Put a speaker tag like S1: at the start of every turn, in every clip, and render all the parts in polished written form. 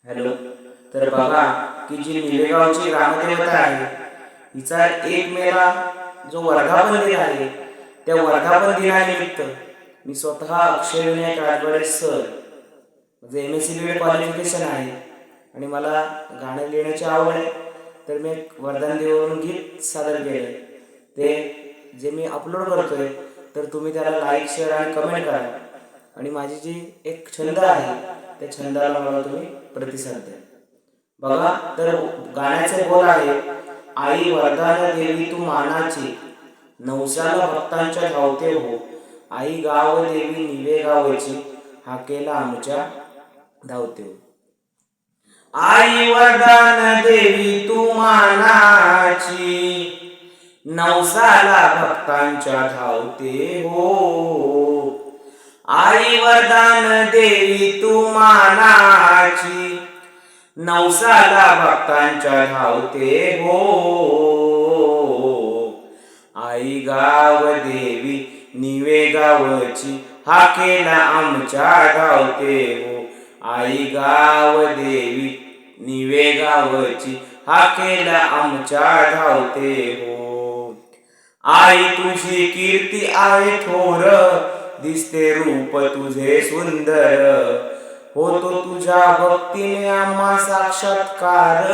S1: Hello. तर बघा की जी निवेगावची ग्रामदेवता आहे हिचा 1 मेला जो वर्धापन दिन आहे त्या वर्धापन दिनानिमित्त मी स्वतः अक्षय विनायक राजवाडे सर, म्हणजे MSc क्वालिफिकेशन आहे आणि मला गाणं लिहिण्याची आवड आहे, तर मी एक वरदान देऊन गीत सादर केलं. ते जे मी अपलोड करतोय तर तुम्ही त्याला लाईक शेअर आणि कमेंट करा आणि माझी जी एक छंद आहे त्या छंदाला मला तुम्ही प्रतिसाद द्या. बघा, तर गाण्याचे बोल आहे, आई वरदान देवी तू मानाची, नवसाला भक्तांच्या धावते हो, आई गाव देवी निवे गावची, हाकेला आमच्या धावते हो. आई वरदान देवी तू मानाची, नवसाला भक्तांच्या धावते हो, आई वरदान देवी तू मानाची, नवसाला भक्तांच्या धावते हो, आई गाव देवी निवे गावची, हाकेला आमच्या धावते हो, आई गाव देवी निवे गावची, हाकेला आमच्या धावते हो. आई तुझी कीर्ती आहे थोर, दिसते रूप तुझे सुंदर, होतो तुझ्या भक्तीने आम्हा साक्षात्कार,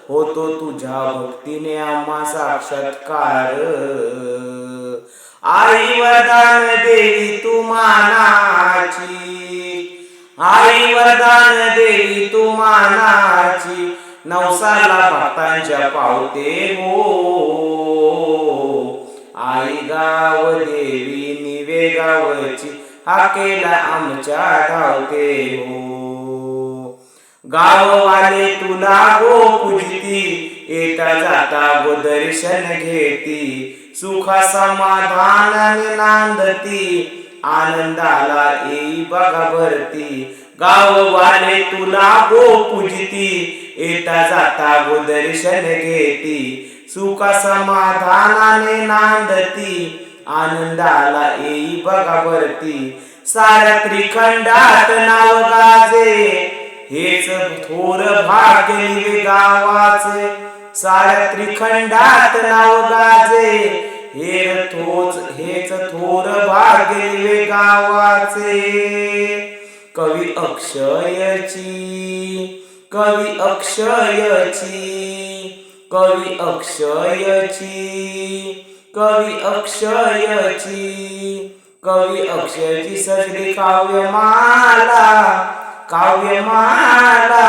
S1: होतो तुझ्या भक्तीने आम्हा साक्षात्कार. आई वरदान देवी तू मानाची, आई वरदान देवी तू मानाची, नवसाला भक्तांच्या पावते हो, आई गाव देवी निवे गावची, हाकेला आमच्या धावते हो. गाववाले तुला गो पूजती, येता जाता गो दर्शन घेती, सुखा समाधानाने नांदती, आनंदाला येई बघा भरती. गाववाले तुला गो पूजती, येता जाता गो दर्शन घेती, सुखा समाधानाने नांदती, आनंदाला येई बघा भरती. साऱ्या त्रिखंडात नाव गाजे, हेच थोर भाग्य निवे गावाचे, साऱ्या त्रिखंडात नाव गाजे, हेच थोर भाग्य निवे गावाचे. कवी अक्षयची, कवी अक्षयची, कवी अक्षयची, कवी अक्षयची, कवी अक्षयची सजली काव्यमाला, काव्यमाला.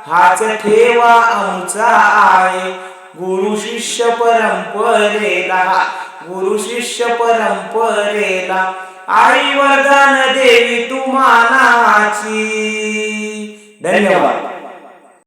S1: हाच ठेवा आमचा आहे गुरु शिष्य परंपरेला, गुरु शिष्य परंपरेला, आई वरदान देवी तू मानाची. धन्यवाद.